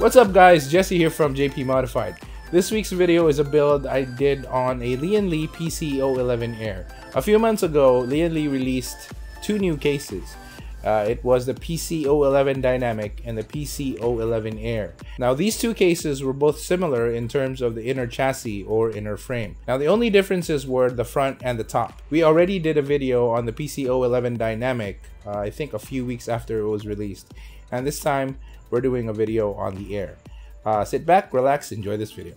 What's up guys, Jesse here from JP Modified. This week's video is a build I did on a Lian Li PC011 Air. A few months ago, Lian Li released two new cases. It was the PC011 Dynamic and the PC011 Air. Now these two cases were both similar in terms of the inner chassis or inner frame. Now the only differences were the front and the top. We already did a video on the PC011 Dynamic, I think a few weeks after it was released. And this time, we're doing a video on the Air. Sit back, relax, enjoy this video.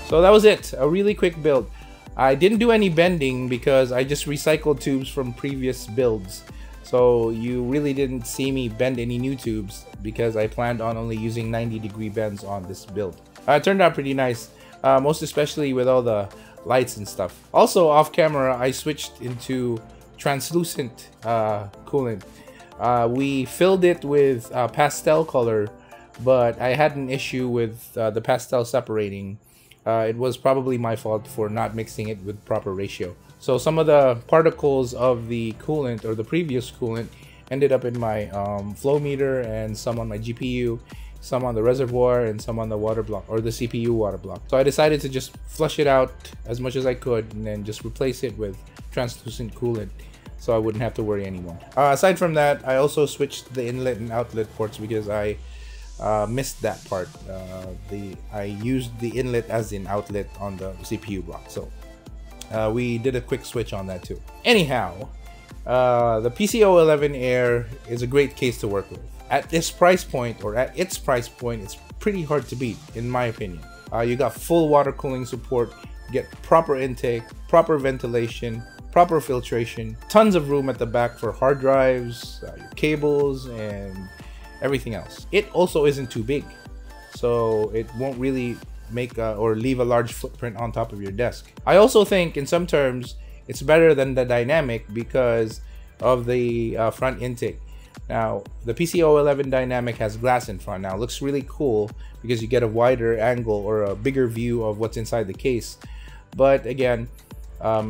So that was it, a really quick build. I didn't do any bending because I just recycled tubes from previous builds. So you really didn't see me bend any new tubes because I planned on only using 90-degree bends on this build. It turned out pretty nice, most especially with all the lights and stuff. Also off camera, I switched into translucent coolant. We filled it with pastel color, but I had an issue with the pastel separating. It was probably my fault for not mixing it with proper ratio. So some of the particles of the coolant or the previous coolant ended up in my flow meter, and some on my GPU, some on the reservoir, and some on the water block or the CPU water block. So I decided to just flush it out as much as I could and then just replace it with translucent coolant so I wouldn't have to worry anymore. Aside from that, I also switched the inlet and outlet ports because I missed that part. I used the inlet as an outlet on the CPU block, so we did a quick switch on that too. Anyhow, the PCO11 Air is a great case to work with. At this price point, or at its price point, it's pretty hard to beat, in my opinion. You got full water cooling support, you get proper intake, proper ventilation, proper filtration, tons of room at the back for hard drives, your cables, and everything else. It also isn't too big, so it won't really make or leave a large footprint on top of your desk. I also think in some terms it's better than the Dynamic because of the front intake. Now the PCO11 Dynamic has glass in front. Now it looks really cool because you get a wider angle or a bigger view of what's inside the case, but again,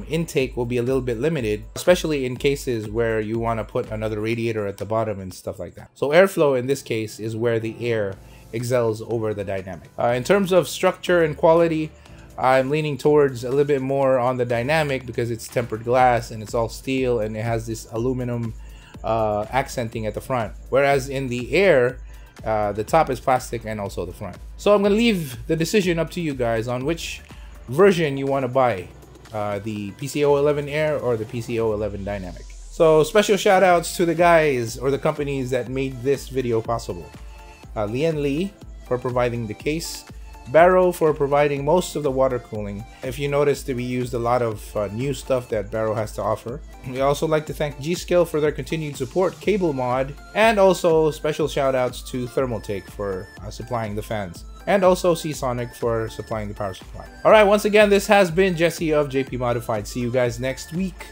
intake will be a little bit limited, especially in cases where you want to put another radiator at the bottom and stuff like that. So airflow in this case is where the Air excels over the Dynamic. In terms of structure and quality, I'm leaning towards a little bit more on the Dynamic because it's tempered glass and it's all steel and it has this aluminum accenting at the front, whereas in the Air, the top is plastic and also the front. So I'm gonna leave the decision up to you guys on which version you want to buy, the PCO11 Air or the PCO11 Dynamic. So special shout outs to the guys or the companies that made this video possible. Lian Li for providing the case, Barrow for providing most of the water cooling. If you noticed, we used a lot of new stuff that Barrow has to offer. We also like to thank G-Skill for their continued support, Cable Mod, and also special shout outs to Thermaltake for supplying the fans, and also Seasonic for supplying the power supply. Alright, once again, this has been Jesse of JP Modified. See you guys next week.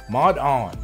Mod on!